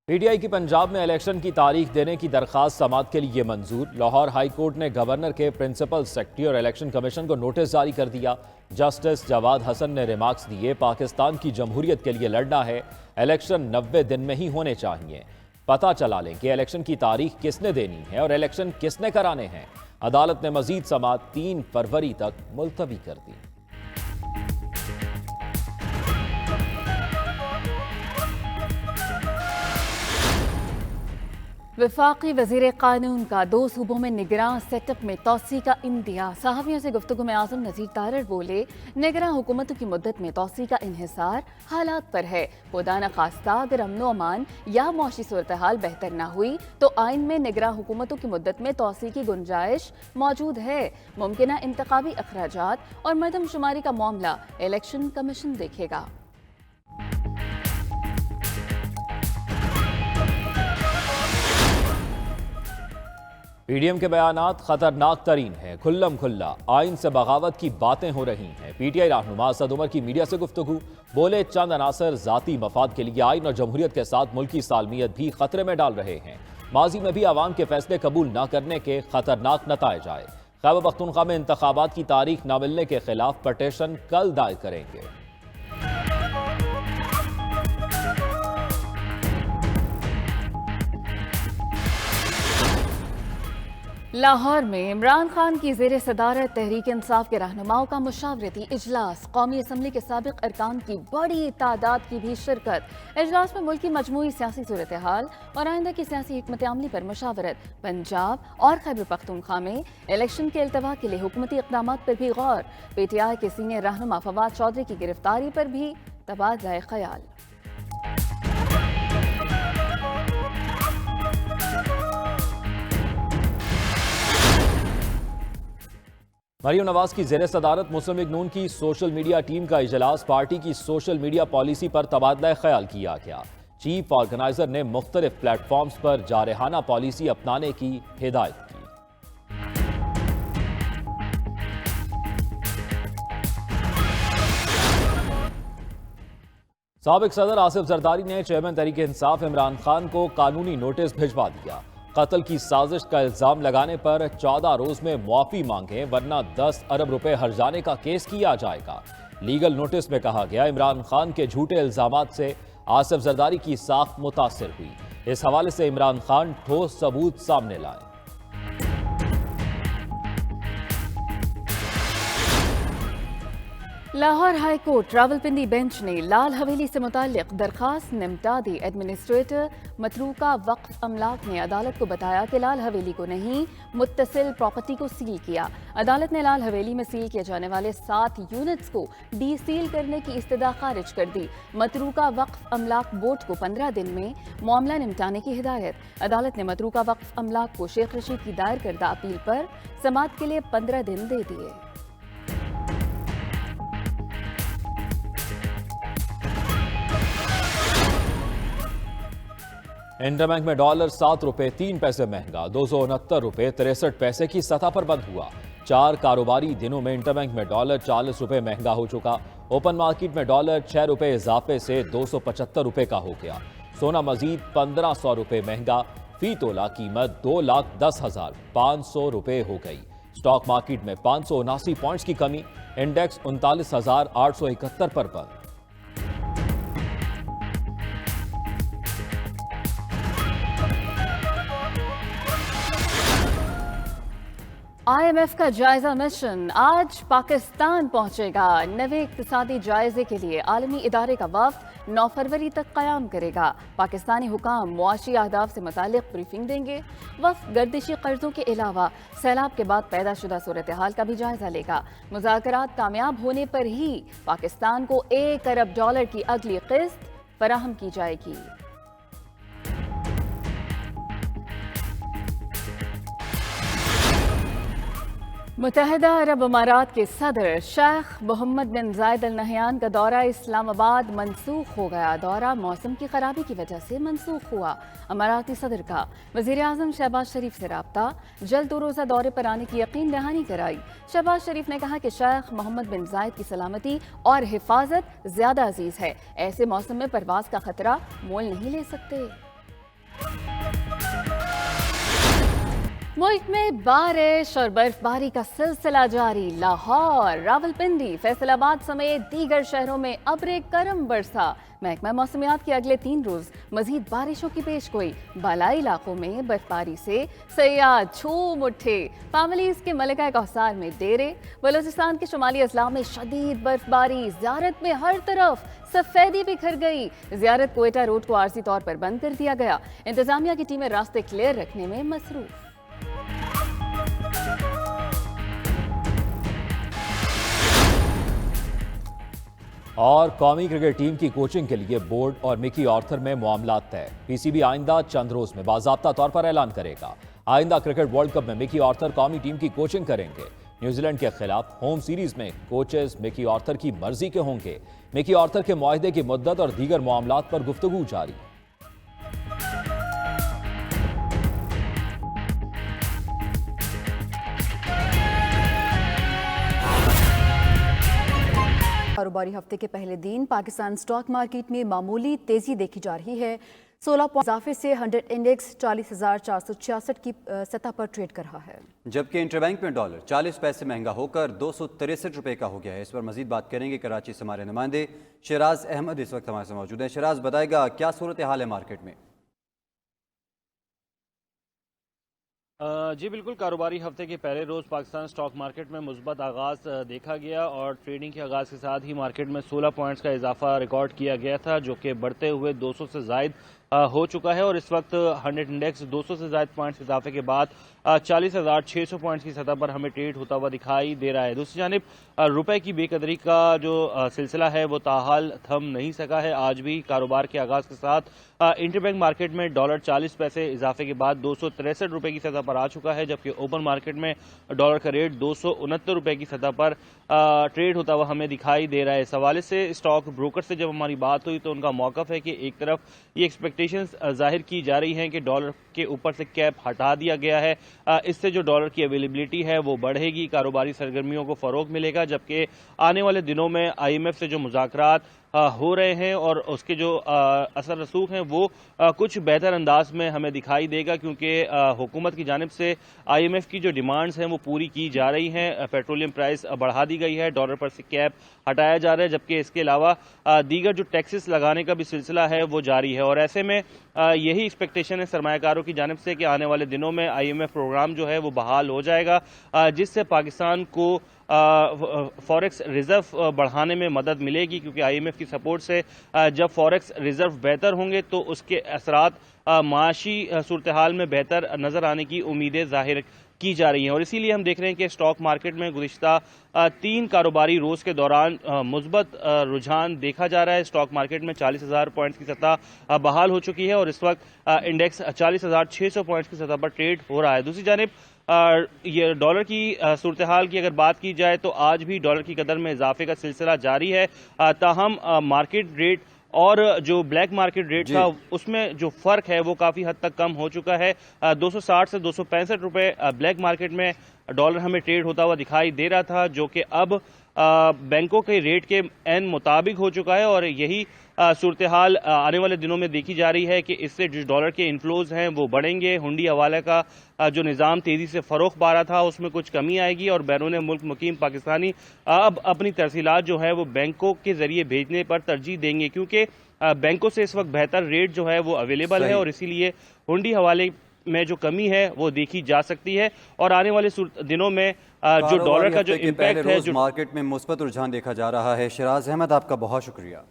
PTI की पंजाब में election की तारीख देने की दरखास्त समाअत के लिए मंजूर। लाहौर हाई कोर्ट ने गवर्नर के प्रिंसिपल सेक्रेटरी और इलेक्शन कमीशन को नोटिस जारी कर दिया। जस्टिस जवाद हसन ने रिमार्क्स दिए, पाकिस्तान की जमहूरियत के लिए लड़ना है, इलेक्शन 90 दिन में ही होने चाहिए। पता चला लें कि इलेक्शन की तारीख किसने देनी है और इलेक्शन किसने कराने हैं। अदालत ने मजीद समाअत 3 फरवरी तक मुलतवी कर दी। वफाकी वजीर कानून का 2 सूबों में निगरान सेटअप में तोसी का इंदिया। सहाफ़ियों से गुफ्तगू में आज़म नज़ीर तारड़ बोले, निगरान हुकूमतों की मुद्दत में तोसी का इन्हिसार हालात पर है। खुदा न खास्ता अगर अमनो अमान या मुआशी सूरत हाल बेहतर ना हुई तो आइन में निगरान हुकूमतों की मुद्दत में तोसी की गुंजाइश मौजूद है। मुमकिन इंतखाबी अखराजात और मरदमशुमारी का मामला इलेक्शन कमीशन देखेगा। पीडीएम के बयानात खतरनाक तरीन है, खुल्लम खुल्ला आइन से बगावत की बातें हो रही हैं। पीटीआई रहनुमा असद उमर की मीडिया से गुफ्तगू, बोले चंद अनासर जाती मफाद के लिए आइन और जमहूरियत के साथ मुल्की सालमियत भी खतरे में डाल रहे हैं। माजी में भी आवाम के फैसले कबूल न करने के खतरनाक नताइज आए। खैबर पख्तूनख्वा में इंतखाबात की तारीख न मिलने के खिलाफ पटिशन कल दायर करेंगे। लाहौर में इमरान खान की जेर सदारत तहरीक इंसाफ के रहनुमाओं का मुशावरती इजलास। कौमी असम्बली के साबिक अरकान की बड़ी तादाद की भी शिरकत। इजलास में मुल्क की मजमूई सियासी सूरत हाल और आइंदा की सियासी हिकमत अमली पर मशावरत। पंजाब और खैबर पख्तूनख्वा में इलेक्शन के अल्तवा के लिए हुकूमती इक़दाम पर भी गौर। पीटीआई के सीनियर रहनुमा फवाद चौधरी की गिरफ्तारी पर भी तबादला ख्याल। मरियम नवाज की जेर सदारत मुस्लिम लीग नून की सोशल मीडिया टीम का इजलास। पार्टी की सोशल मीडिया पॉलिसी पर तबादला ख्याल किया गया। चीफ ऑर्गेनाइजर ने मुख्तलिफ प्लेटफॉर्म्स पर जारहाना पॉलिसी अपनाने की हिदायत की। साबिक सदर आसिफ जरदारी ने चेयरमैन तहरीक इंसाफ इमरान खान को कानूनी नोटिस भिजवा दिया। कत्ल की साजिश का इल्जाम लगाने पर 14 रोज में मुआफी मांगे, वरना 10 अरब रुपए हर्जाने का केस किया जाएगा। लीगल नोटिस में कहा गया, इमरान खान के झूठे इल्जामात से आसिफ जरदारी की साख मुतासिर हुई। इस हवाले से इमरान खान ठोस सबूत सामने लाए। Lahore high court Rawalpindi bench ने लाल हवेली से मुताल्लिक दरखास्त निमटा दी। एडमिनिस्ट्रेटर मतरूका वक्फ अमलाक ने अदालत को बताया कि लाल हवेली को नहीं, मुत्तसिल प्रॉपर्टी को सील किया। अदालत ने लाल हवेली में सील किए जाने वाले 7 यूनिट्स को डी सील करने की इस्तदा खारिज कर दी। मतरूका वक्फ अमलाक बोर्ड को 15 दिन में मामला निमटाने की हिदायत। अदालत ने मतरूका वक्फ अमलाक को शेख रशीद की दायर करदा अपील पर समाअत के लिए 15 दिन दे दिए। इंटरबैंक में डॉलर 7 रुपए 3 पैसे महंगा 269 रुपए 63 पैसे की सतह पर बंद हुआ। 4 कारोबारी दिनों में इंटरबैंक में डॉलर 40 रुपए महंगा हो चुका। ओपन मार्केट में डॉलर 6 रुपए इजाफे से 275 रुपए का हो गया। सोना मजीद 1500 रुपए महंगा, फी तोला कीमत 2,10,500 रुपए हो गई। स्टॉक मार्केट में 579 पॉइंट्स की कमी, इंडेक्स 39,871 पर बंद। IMF का जायजा मिशन आज पाकिस्तान पहुंचेगा। नवे इक्तिसादी जायजे के लिए आलमी इदारे का वफ्द 9 फरवरी तक क़याम करेगा। पाकिस्तानी हुकाम मुआशी अहदाफ से मुतालिक ब्रीफिंग देंगे। वफ्द गर्दिशी कर्जों के अलावा सैलाब के बाद पैदा शुदा सूरत हाल का भी जायजा लेगा। मुज़ाकरात कामयाब होने पर ही पाकिस्तान को $1 अरब की अगली किस्त फराहम की जाएगी। मुत्तहिदा अरब अमारात के सदर शेख मोहम्मद बिन जायद अल नहयान का दौरा इस्लामाबाद मनसूख हो गया। दौरा मौसम की खराबी की वजह से मनसूख हुआ। अमाराती सदर का वज़ीर आज़म शहबाज शरीफ से रब्ता, जल्द 2 रोज़ा दौरे पर आने की यकीन दहानी कराई। शहबाज शरीफ ने कहा कि शेख मोहम्मद बिन जायद की सलामती और हिफाजत ज्यादा अजीज है। ऐसे मौसम में परवाज का खतरा मोल नहीं ले सकते। मुल्क में बारिश और बर्फबारी का सिलसिला जारी। लाहौर, रावलपिंडी, फैसलाबाद समेत दीगर शहरों में अब्र करम बरसा। महकमा मौसमियात की अगले 3 रोज मजीद बारिशों की पेशगोई। बालाई इलाकों में बर्फबारी से सयाह झूम उठे। फैमिलीज के मलिका कौसार में डेरे। बलूचिस्तान के शुमाली अजला में शदीद बर्फबारी। ज़ियारत में हर तरफ सफेदी बिखर गई। ज़ियारत कोयटा रोड को आर्जी तौर पर बंद कर दिया गया। इंतजामिया की टीमें रास्ते क्लियर रखने में मसरूफ। और कौमी क्रिकेट टीम की कोचिंग के लिए बोर्ड और मिकी ऑर्थर में मामलात तय। पीसीबी आइंदा चंद रोज में बाज़ाब्ता तौर पर ऐलान करेगा। आइंदा क्रिकेट वर्ल्ड कप में मिकी ऑर्थर कौमी टीम की कोचिंग करेंगे। न्यूजीलैंड के खिलाफ होम सीरीज में कोचेस मिकी ऑर्थर की मर्जी के होंगे। मिकी ऑर्थर के मुआहदे की मुद्दत और दीगर मामलात पर गुफ्तगू जारी। कारोबारी हफ्ते के पहले दिन पाकिस्तान स्टॉक मार्केट में मामूली तेजी देखी जा रही है। 16 पॉइंट इजाफे से 100 इंडेक्स 40,466 की सतह पर ट्रेड कर रहा है, जबकि इंटरबैंक में डॉलर 40 पैसे महंगा होकर 263 रुपए का हो गया है। इस पर मजीद बात करेंगे कराची से हमारे नुमाइंदे शराज अहमद इस वक्त हमारे साथ मौजूद हैं। शराज, बताएगा क्या सूरत हाल है मार्केट में? जी बिल्कुल, कारोबारी हफ्ते के पहले रोज़ पाकिस्तान स्टॉक मार्केट में मुस्बत आगाज़ देखा गया और ट्रेडिंग के आगाज़ के साथ ही मार्केट में 16 पॉइंट्स का इजाफा रिकॉर्ड किया गया था, जो कि बढ़ते हुए 200 से ज़ायद हो चुका है। और इस वक्त 100 इंडेक्स 200 से ज़ायद पॉइंट्स इजाफे के बाद 40,600 पॉइंट्स की सतह पर हमें ट्रेड होता हुआ दिखाई दे रहा है। दूसरी जानिब रुपए की बेकदरी का जो सिलसिला है वो ताहाल थम नहीं सका है। आज भी कारोबार के आगाज़ के साथ इंटरबैंक मार्केट में डॉलर 40 पैसे इजाफे के बाद 263 रुपए की सतह पर आ चुका है, जबकि ओपन मार्केट में डॉलर का रेट 269 रुपए की सतह पर ट्रेड होता हुआ हमें दिखाई दे रहा है। इस हवाले से स्टॉक ब्रोकर से जब हमारी बात हुई तो उनका मौकफ है कि एक तरफ ये एक्सपेक्टेशंस जाहिर की जा रही हैं कि डॉलर के ऊपर से कैप हटा दिया गया है, इससे जो डॉलर की अवेलेबिलिटी है वो बढ़ेगी, कारोबारी सरगर्मियों को फरोग मिलेगा। जबकि आने वाले दिनों में IMF से जो मुज़ाकरात हो रहे हैं और उसके जो असर रसूख हैं वो कुछ बेहतर अंदाज में हमें दिखाई देगा, क्योंकि हुकूमत की जानिब से IMF की जो डिमांड्स हैं वो पूरी की जा रही हैं। पेट्रोलियम प्राइस बढ़ा दी गई है, डॉलर पर से कैप हटाया जा रहा है, जबकि इसके अलावा दीगर जो टैक्सेस लगाने का भी सिलसिला है वो जारी है। और ऐसे में यही एक्सपेक्टेशन है सरमायाकारों की जानिब से कि आने वाले दिनों में IMF प्रोग्राम जो है वो बहाल हो जाएगा, जिससे पाकिस्तान को फॉरेक्स रिजर्व बढ़ाने में मदद मिलेगी, क्योंकि IMF की सपोर्ट से जब फॉरेक्स रिजर्व बेहतर होंगे तो उसके असरात माशी सूरत हाल में बेहतर नजर आने की उम्मीदें जाहिर की जा रही हैं। और इसीलिए हम देख रहे हैं कि स्टॉक मार्केट में गुज़िश्ता 3 कारोबारी रोज के दौरान मुस्बत रुझान देखा जा रहा है। स्टॉक मार्केट में 40,000 पॉइंट्स की सतह बहाल हो चुकी है और इस वक्त इंडेक्स 40,600 पॉइंट्स की सतह पर ट्रेड हो रहा है। दूसरी जानिब ये डॉलर की सूरत हाल की अगर बात की जाए तो आज भी डॉलर की कदर में इजाफे का सिलसिला जारी है, ताहम मार्केट रेट और जो ब्लैक मार्केट रेट था उसमें जो फर्क है वो काफी हद तक कम हो चुका है। 260 से 265 रुपए ब्लैक मार्केट में डॉलर हमें ट्रेड होता हुआ दिखाई दे रहा था, जो कि अब बैंकों के रेट के एन मुताबिक हो चुका है। और यही सूरत हाल आने वाले दिनों में देखी जा रही है कि इससे जो डॉलर के इनफ्लोज हैं वो बढ़ेंगे। हुंडी हवाले का जो निज़ाम तेजी से फरोख पा रहा था उसमें कुछ कमी आएगी और बैरून मुल्क मुकीम पाकिस्तानी अब अपनी तरसीलात जो है वो बैंकों के जरिए भेजने पर तरजीह देंगे, क्योंकि बैंकों से इस वक्त बेहतर रेट जो है वो अवेलेबल है और इसीलिए हुंडी हवाले में जो कमी है वो देखी जा सकती है। और आने वाले दिनों में जो डॉलर का जो इम्पैक्ट है, जो मार्केट में मुस्बत रुझान देखा जा रहा है। शराज अहमद, आपका बहुत शुक्रिया।